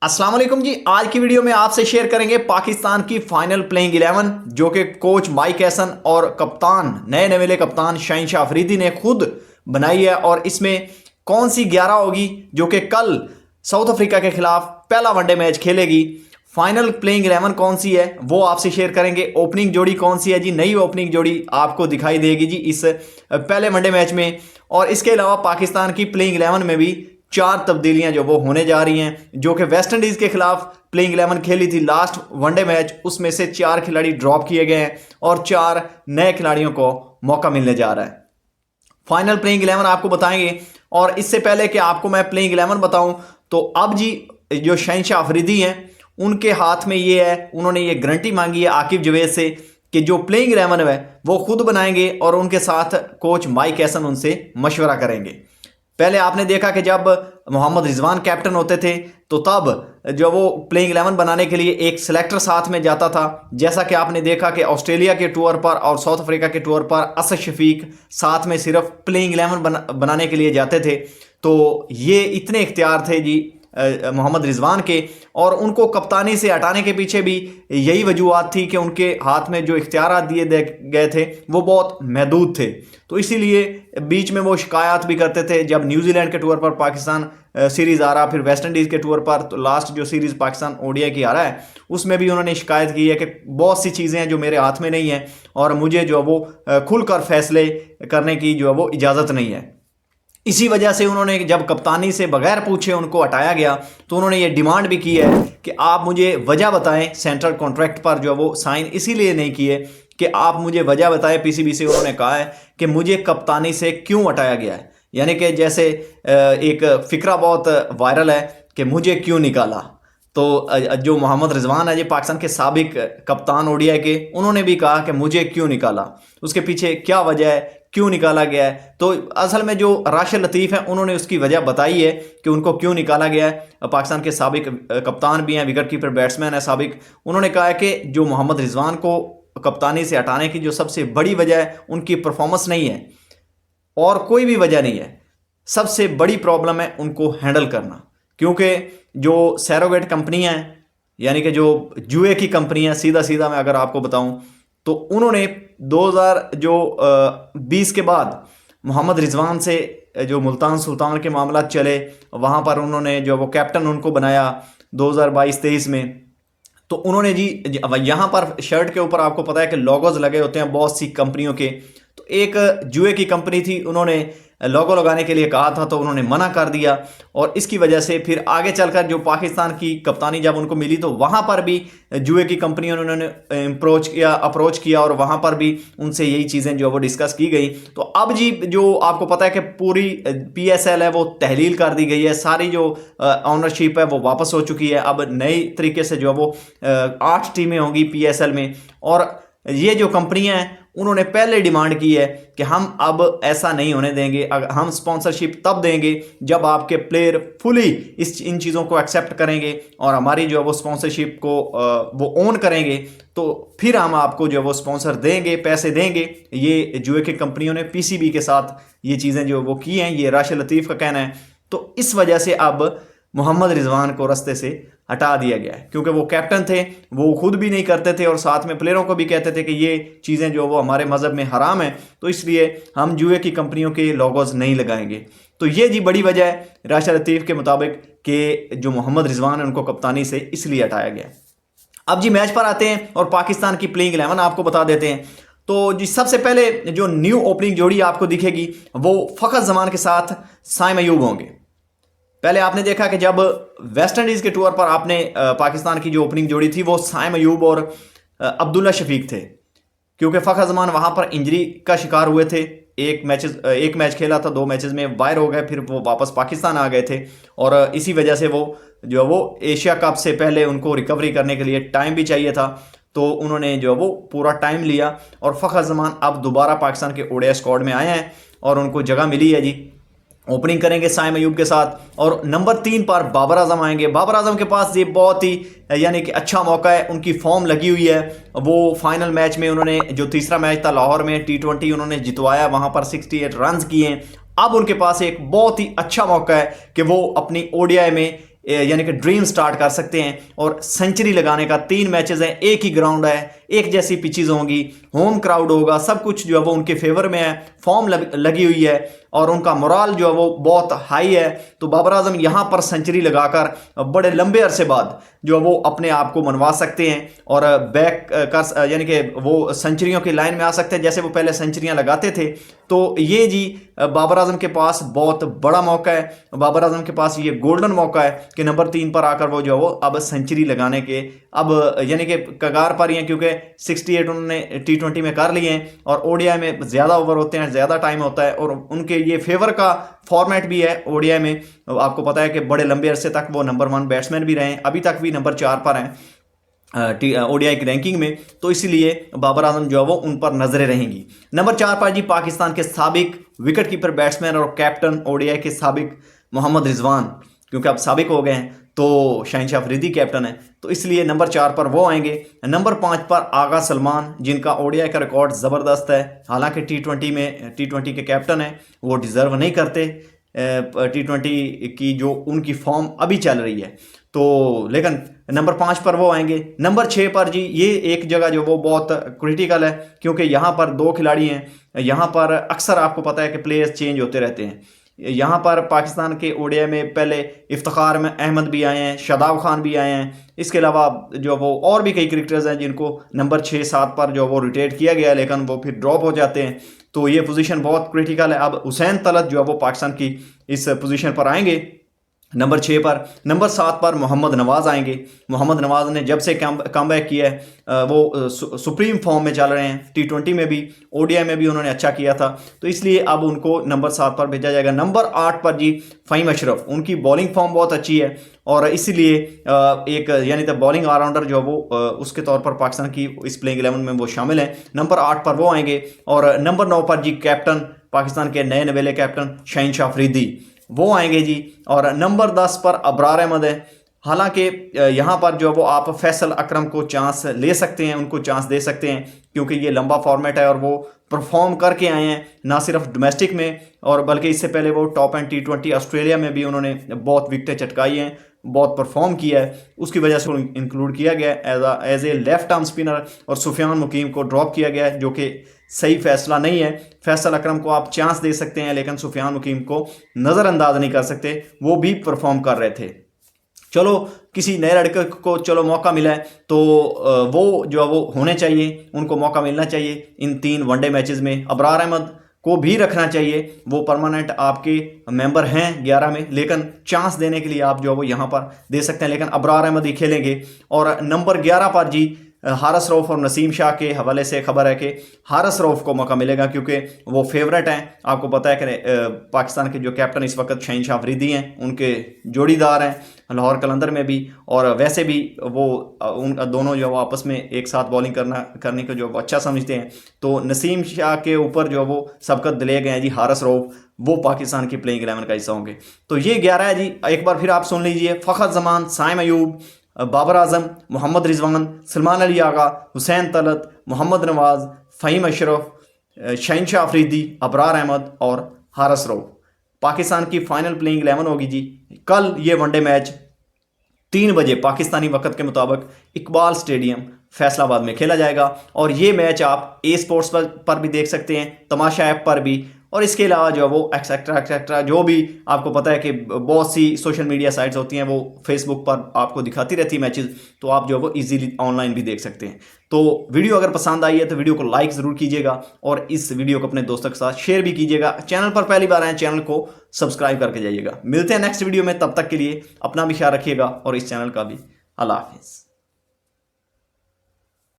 अस्सलाम वालेकुम जी। आज की वीडियो में आपसे शेयर करेंगे पाकिस्तान की फाइनल प्लेइंग 11 जो कि कोच माइक हैसन और कप्तान नए नवेले कप्तान शहनशाह अफरीदी ने खुद बनाई है। और इसमें कौन सी 11 होगी जो कि कल साउथ अफ्रीका के खिलाफ पहला वनडे मैच खेलेगी। फाइनल प्लेइंग 11 कौन सी है वो आपसे शेयर करेंगे। ओपनिंग जोड़ी कौन सी है जी, नई ओपनिंग जोड़ी आपको दिखाई देगी जी इस पहले वनडे मैच में। और इसके अलावा पाकिस्तान की प्लेइंग 11 में भी 4 तब्दीलियां जो वो होने जा रही हैं, जो कि वेस्ट इंडीज के खिलाफ प्लेइंग 11 खेली थी लास्ट वनडे मैच, उसमें से 4 खिलाड़ी ड्रॉप किए गए हैं और 4 नए खिलाड़ियों को मौका मिलने जा रहा है। फाइनल प्लेइंग 11 आपको बताएंगे। और इससे पहले कि आपको मैं प्लेइंग 11 बताऊं तो अब जी जो शहनशाह अफरीदी हैं उनके हाथ में ये है, उन्होंने ये गारंटी मांगी है आकिब जवेद से कि जो प्लेइंग 11 है वो खुद बनाएंगे और उनके साथ कोच माइक हैसन उनसे मशवरा करेंगे। पहले आपने देखा कि जब मोहम्मद रिजवान कैप्टन होते थे तो तब जो वो प्लेइंग 11 बनाने के लिए एक सिलेक्टर साथ में जाता था। जैसा कि आपने देखा कि ऑस्ट्रेलिया के टूर पर और साउथ अफ्रीका के टूर पर असद शफीक साथ में सिर्फ प्लेइंग 11 बनाने के लिए जाते थे। तो ये इतने इख्तियार थे जी मोहम्मद रिजवान के, और उनको कप्तानी से हटाने के पीछे भी यही वजूहत थी कि उनके हाथ में जो इख्तियार दिए गए थे वो बहुत महदूद थे। तो इसीलिए बीच में वो शिकायत भी करते थे। जब न्यूजीलैंड के टूर पर पाकिस्तान सीरीज़ आ रहा, फिर वेस्ट इंडीज़ के टूर पर, तो लास्ट जो सीरीज़ पाकिस्तान ओडीआई की आ रहा है उसमें भी उन्होंने शिकायत की है कि बहुत सी चीज़ें हैं जो मेरे हाथ में नहीं हैं और मुझे जो है वो खुलकर फैसले करने की जो है वो इजाज़त नहीं है। इसी वजह से उन्होंने जब कप्तानी से बगैर पूछे उनको हटाया गया तो उन्होंने ये डिमांड भी की है कि आप मुझे वजह बताएं। सेंट्रल कॉन्ट्रैक्ट पर जो वो साइन इसीलिए नहीं किए कि आप मुझे वजह बताएं। पीसीबी से उन्होंने कहा है कि मुझे कप्तानी से क्यों हटाया गया है, यानी कि जैसे एक फिक्रा बहुत वायरल है कि मुझे क्यों निकाला। तो जो मोहम्मद रिजवान है जी पाकिस्तान के साबिक कप्तान ओडीआई के, उन्होंने भी कहा कि मुझे क्यों निकाला, उसके पीछे क्या वजह है, क्यों निकाला गया है। तो असल में जो राशिद लतीफ़ हैं उन्होंने उसकी वजह बताई है कि उनको क्यों निकाला गया है। पाकिस्तान के साबिक कप्तान भी हैं, विकेट कीपर बैट्समैन है साबिक। उन्होंने कहा है कि जो मोहम्मद रिजवान को कप्तानी से हटाने की जो सबसे बड़ी वजह है उनकी परफॉर्मेंस नहीं है और कोई भी वजह नहीं है। सबसे बड़ी प्रॉब्लम है उनको हैंडल करना, क्योंकि जो सैरोगेट कंपनियां हैं यानी कि जो जुए की कंपनियां, सीधा सीधा मैं अगर आपको बताऊं तो उन्होंने 2020 के बाद मोहम्मद रिजवान से जो मुल्तान सुल्तान के मामला चले वहाँ पर उन्होंने जो वो कैप्टन उनको बनाया 2022-23 में। तो उन्होंने जी यहाँ पर शर्ट के ऊपर आपको पता है कि लोगोज लगे होते हैं बहुत सी कंपनियों के। तो एक जुए की कंपनी थी, उन्होंने लोगो लगाने के लिए कहा था तो उन्होंने मना कर दिया और इसकी वजह से फिर आगे चलकर जो पाकिस्तान की कप्तानी जब उनको मिली तो वहाँ पर भी जुए की कंपनियों ने उन्होंने अप्रोच किया और वहाँ पर भी उनसे यही चीज़ें जो वो डिस्कस की गई। तो अब जी जो आपको पता है कि पूरी PSL है वो तहलील कर दी गई है, सारी जो ऑनरशिप है वो वापस हो चुकी है। अब नई तरीके से जो है वो 8 टीमें होंगी PSL में। और ये जो कंपनियां हैं उन्होंने पहले डिमांड की है कि हम अब ऐसा नहीं होने देंगे, हम स्पॉन्सरशिप तब देंगे जब आपके प्लेयर फुली इन चीज़ों को एक्सेप्ट करेंगे और हमारी जो है वो स्पॉन्सरशिप को वो ओन करेंगे, तो फिर हम आपको जो है वो स्पॉन्सर देंगे, पैसे देंगे। ये जुए की कंपनियों ने PCB के साथ ये चीज़ें जो वो की हैं, ये राशिद लतीफ़ का कहना है। तो इस वजह से अब मोहम्मद रिजवान को रास्ते से हटा दिया गया है, क्योंकि वो कैप्टन थे, वो खुद भी नहीं करते थे और साथ में प्लेयरों को भी कहते थे कि ये चीज़ें जो वो हमारे मज़हब में हराम है, तो इसलिए हम जुए की कंपनियों के लोगोज नहीं लगाएंगे। तो ये जी बड़ी वजह है राशिद लतीफ़ के मुताबिक कि जो मोहम्मद रिजवान है उनको कप्तानी से इसलिए हटाया गया। अब जी मैच पर आते हैं और पाकिस्तान की प्लेइंग 11 आपको बता देते हैं। तो जी सबसे पहले जो न्यू ओपनिंग जोड़ी आपको दिखेगी वो फ़खर जमान के साथ साइम अयूब होंगे। पहले आपने देखा कि जब वेस्ट इंडीज़ के टूर पर आपने पाकिस्तान की जो ओपनिंग जोड़ी थी वो साइम अयूब और अब्दुल्ला शफीक थे, क्योंकि फ़खर जमान वहाँ पर इंजरी का शिकार हुए थे। एक मैच खेला था, 2 मैचेस में वायर हो गए, फिर वो वापस पाकिस्तान आ गए थे और इसी वजह से वो जो है वो एशिया कप से पहले उनको रिकवरी करने के लिए टाइम भी चाहिए था। तो उन्होंने जो है वो पूरा टाइम लिया और फ़खर जमान अब दोबारा पाकिस्तान के ओडीआई स्क्वाड में आए हैं और उनको जगह मिली है जी। ओपनिंग करेंगे साइम अयूब के साथ और नंबर 3 पर बाबर आजम आएंगे। बाबर आजम के पास ये बहुत ही यानी कि अच्छा मौका है, उनकी फॉर्म लगी हुई है। वो फाइनल मैच में उन्होंने जो तीसरा मैच था लाहौर में T20 उन्होंने जितवाया, वहाँ पर 68 रन किए। अब उनके पास एक बहुत ही अच्छा मौका है कि वो अपनी ओडीआई में यानी कि ड्रीम स्टार्ट कर सकते हैं। और सेंचुरी लगाने का 3 मैचेस हैं, एक ही ग्राउंड है, एक जैसी पिचेस होंगी, होम क्राउड होगा, सब कुछ जो है वो उनके फेवर में है, फॉर्म लगी हुई है और उनका मोराल जो है वो बहुत हाई है। तो बाबर आजम यहां पर सेंचुरी लगाकर बड़े लंबे अरसे बाद जो है वो अपने आप को मनवा सकते हैं और बैक कर यानी कि वो सेंचुरियों की लाइन में आ सकते हैं जैसे वो पहले सेंचुरियां लगाते थे। तो ये जी बाबर आजम के पास बहुत बड़ा मौका है, बाबर आजम के पास ये गोल्डन मौका है कि नंबर 3 पर आकर वो जो है वो अब सेंचुरी लगाने के अब यानी कि कगार पर ही हैं, क्योंकि 68 उन्होंने T20 में कर लिए हैं और ओडीआई में ज़्यादा ओवर होते हैं, ज़्यादा टाइम होता है और उनके ये फेवर का फॉर्मेट भी है। ओडीआई में आपको पता है कि बड़े लंबे अरसे तक वो नंबर 1 बैट्समैन भी रहे हैं, अभी तक भी नंबर 4 पर हैं ओडीआई की रैंकिंग में, तो इसीलिए बाबर आजम जो है वो उन पर नजरें रहेंगी। नंबर 4 पर जी पाकिस्तान के साबिक विकेट कीपर बैट्समैन और कैप्टन ओडीआई के साबिक मोहम्मद रिजवान, क्योंकि अब साबिक हो गए हैं तो शहनशाह अफरीदी कैप्टन है, तो इसलिए नंबर 4 पर वो आएंगे। नंबर 5 पर आगा सलमान, जिनका ओडीआई का रिकॉर्ड ज़बरदस्त है, हालांकि टी20 के कैप्टन है, वो डिज़र्व नहीं करते T20 की जो उनकी फॉर्म अभी चल रही है, तो लेकिन नंबर 5 पर वो आएंगे। नंबर 6 पर जी ये एक जगह जो वो बहुत क्रिटिकल है, क्योंकि यहाँ पर 2 खिलाड़ी हैं, यहाँ पर अक्सर आपको पता है कि प्लेयर्स चेंज होते रहते हैं। यहाँ पर पाकिस्तान के ओडीआई में पहले इफ्तिखार में अहमद भी आए हैं, शादाब खान भी आए हैं, इसके अलावा जो वो और भी कई क्रिकेटर्स हैं जिनको नंबर 6-7 पर जो वो रिटेट किया गया, लेकिन वो फिर ड्रॉप हो जाते हैं, तो ये पोजीशन बहुत क्रिटिकल है। अब हुसैन तलत जो है वो पाकिस्तान की इस पोजीशन पर आएंगे नंबर 6 पर। नंबर 7 पर मोहम्मद नवाज़ आएंगे। मोहम्मद नवाज़ ने जब से कम बैक किया है वो सुप्रीम फॉर्म में चल रहे हैं, T20 में भी ओडीआई में भी उन्होंने अच्छा किया था, तो इसलिए अब उनको नंबर 7 पर भेजा जाएगा। नंबर 8 पर जी फ़हीम अशरफ, उनकी बॉलिंग फॉर्म बहुत अच्छी है और इसीलिए एक यानी तो बॉलिंग ऑलराउंडर जो वो उसके तौर पर पाकिस्तान की इस प्लेइंग 11 में वो शामिल हैं। नंबर 8 पर वो आएंगे और नंबर 9 पर जी कैप्टन पाकिस्तान के नए नवेले कैप्टन शहनशाह अफरीदी वो आएंगे जी। और नंबर 10 पर अबरार अहमद है। हालांकि यहाँ पर जो वो आप फैसल अकरम को चांस ले सकते हैं, उनको चांस दे सकते हैं, क्योंकि ये लंबा फॉर्मेट है और वो परफॉर्म करके आए हैं, ना सिर्फ डोमेस्टिक में और बल्कि इससे पहले वो टॉप एंड T20 ऑस्ट्रेलिया में भी उन्होंने बहुत विकेटें चटकाई हैं, बहुत परफॉर्म किया है, उसकी वजह से इंक्लूड किया गया as a left arm spinner. और सुफियान मुकीम को ड्रॉप किया गया है, जो कि सही फैसला नहीं है। फैसल अकरम को आप चांस दे सकते हैं, लेकिन सुफियान मुकीम को नज़रअंदाज नहीं कर सकते, वो भी परफॉर्म कर रहे थे। चलो किसी नए लड़के को चलो मौका मिला है तो वो जो है वो होने चाहिए, उनको मौका मिलना चाहिए इन 3 वनडे मैचेस में। अबरार अहमद को भी रखना चाहिए, वो परमानेंट आपके मेंबर हैं 11 में, लेकिन चांस देने के लिए आप जो है वो यहाँ पर दे सकते हैं, लेकिन अबरार अहमद ही खेलेंगे। और नंबर 11 पर जी हारिस रऊफ और नसीम शाह के हवाले से खबर है कि हारिस रऊफ को मौका मिलेगा, क्योंकि वो फेवरेट हैं। आपको पता है कि पाकिस्तान के जो कैप्टन इस वक्त शहनशाह अफरीदी हैं, उनके जोड़ीदार हैं लाहौर कलंदर में भी, और वैसे भी वो उन दोनों जो वो आपस में एक साथ बॉलिंग करने को जो अच्छा समझते हैं। तो नसीम शाह के ऊपर जो वो सबकत दिले गए हैं जी हारिस रऊफ, वो पाकिस्तान की प्लेइंग 11 का हिस्सा होंगे। तो ये 11 है जी, एक बार फिर आप सुन लीजिए। फ़खर जमान, साइम अयूब, बाबर आजम, मोहम्मद रिजवान, सलमान अली आगा, हुसैन तलत, मोहम्मद नवाज़, फ़हीम अशरफ, शहनशाह अफरीदी, अबरार अहमद और हारिस रऊफ पाकिस्तान की फाइनल प्लेइंग 11 होगी जी। कल ये वनडे मैच 3 बजे पाकिस्तानी वक्त के मुताबिक इकबाल स्टेडियम फैसलाबाद में खेला जाएगा, और ये मैच आप ए स्पोर्ट्स पर भी देख सकते हैं, तमाशा ऐप पर भी, और इसके अलावा जो है वो एक्सेट्रा जो भी आपको पता है कि बहुत सी सोशल मीडिया साइट्स होती हैं, वो फेसबुक पर आपको दिखाती रहती है मैचेस, तो आप जो है वो इजीली ऑनलाइन भी देख सकते हैं। तो वीडियो अगर पसंद आई है तो वीडियो को लाइक ज़रूर कीजिएगा और इस वीडियो को अपने दोस्तों के साथ शेयर भी कीजिएगा। चैनल पर पहली बार आए, चैनल को सब्सक्राइब करके जाइएगा। मिलते हैं नेक्स्ट वीडियो में, तब तक के लिए अपना भी ख्याल रखिएगा और इस चैनल का भी। अल्लाह हाफिज़।